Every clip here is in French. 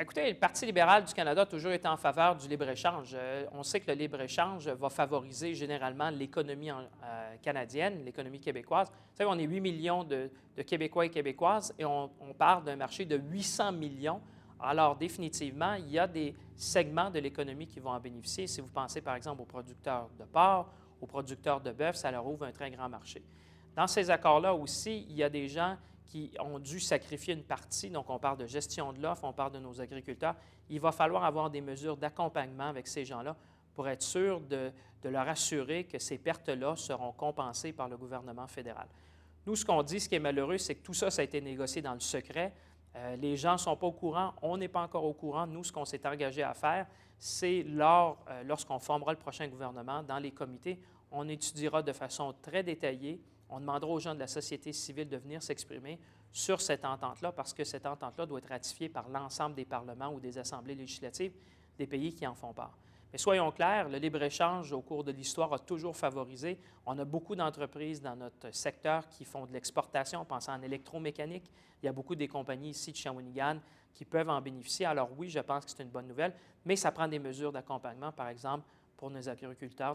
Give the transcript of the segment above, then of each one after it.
Écoutez, le Parti libéral du Canada a toujours été en faveur du libre-échange. On sait que le libre-échange va favoriser généralement l'économie canadienne, l'économie québécoise. Vous savez, on est 8 millions de Québécois et Québécoises et on part d'un marché de 800 millions. Alors, définitivement, il y a des segments de l'économie qui vont en bénéficier. Si vous pensez, par exemple, aux producteurs de porc, aux producteurs de bœuf, ça leur ouvre un très grand marché. Dans ces accords-là aussi, il y a des gens qui ont dû sacrifier une partie, donc on parle de gestion de l'offre, on parle de nos agriculteurs. Il va falloir avoir des mesures d'accompagnement avec ces gens-là pour être sûr de leur assurer que ces pertes-là seront compensées par le gouvernement fédéral. Nous, ce qu'on dit, ce qui est malheureux, c'est que tout ça, ça a été négocié dans le secret. Les gens ne sont pas au courant, on n'est pas encore au courant. Nous, ce qu'on s'est engagé à faire, c'est lorsqu'on formera le prochain gouvernement, dans les comités, on étudiera de façon très détaillée. On demandera aux gens de la société civile de venir s'exprimer sur cette entente-là parce que cette entente-là doit être ratifiée par l'ensemble des parlements ou des assemblées législatives des pays qui en font part. Mais soyons clairs, le libre-échange au cours de l'histoire a toujours favorisé. On a beaucoup d'entreprises dans notre secteur qui font de l'exportation, en pensant en électromécanique. Il y a beaucoup des compagnies ici de Shawinigan qui peuvent en bénéficier. Alors oui, je pense que c'est une bonne nouvelle, mais ça prend des mesures d'accompagnement, par exemple, pour nos agriculteurs,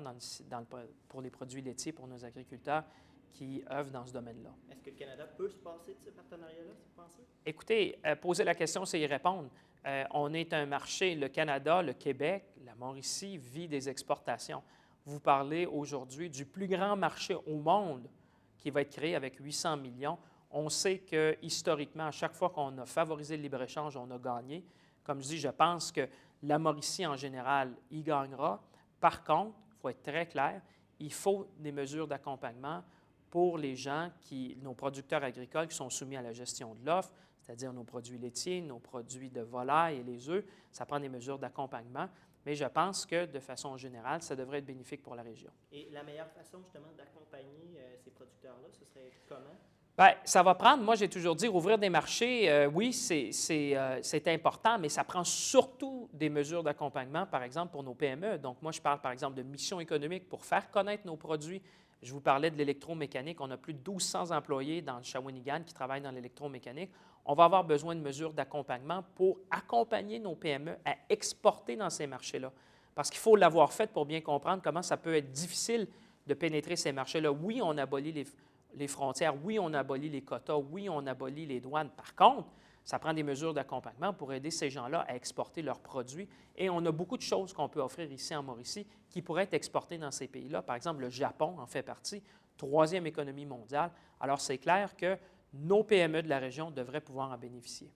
pour les produits laitiers, pour nos agriculteurs qui œuvrent dans ce domaine-là. Est-ce que le Canada peut se passer de ce partenariat-là, vous pensez? Écoutez, poser la question, c'est y répondre. On est un marché, le Canada, le Québec, la Mauricie vit des exportations. Vous parlez aujourd'hui du plus grand marché au monde qui va être créé avec 800 millions. On sait que historiquement, à chaque fois qu'on a favorisé le libre-échange, on a gagné. Comme je dis, je pense que la Mauricie en général y gagnera. Par contre, il faut être très clair, il faut des mesures d'accompagnement pour les gens, nos producteurs agricoles qui sont soumis à la gestion de l'offre, c'est-à-dire nos produits laitiers, nos produits de volaille et les œufs. Ça prend des mesures d'accompagnement, mais je pense que de façon générale, ça devrait être bénéfique pour la région. Et la meilleure façon justement d'accompagner ces producteurs-là, ce serait comment? Bien, ça va prendre, moi j'ai toujours dit, ouvrir des marchés, oui, c'est important, mais ça prend surtout des mesures d'accompagnement, par exemple, pour nos PME. Donc, moi, je parle, par exemple, de mission économique pour faire connaître nos produits. Je vous parlais de l'électromécanique. On a plus de 1200 employés dans le Shawinigan qui travaillent dans l'électromécanique. On va avoir besoin de mesures d'accompagnement pour accompagner nos PME à exporter dans ces marchés-là. Parce qu'il faut l'avoir fait pour bien comprendre comment ça peut être difficile de pénétrer ces marchés-là. Oui, on abolit les frontières, oui, on abolit les quotas, oui, on abolit les douanes. Par contre, ça prend des mesures d'accompagnement pour aider ces gens-là à exporter leurs produits. Et on a beaucoup de choses qu'on peut offrir ici en Mauricie qui pourraient être exportées dans ces pays-là. Par exemple, le Japon en fait partie, troisième économie mondiale. Alors, c'est clair que nos PME de la région devraient pouvoir en bénéficier.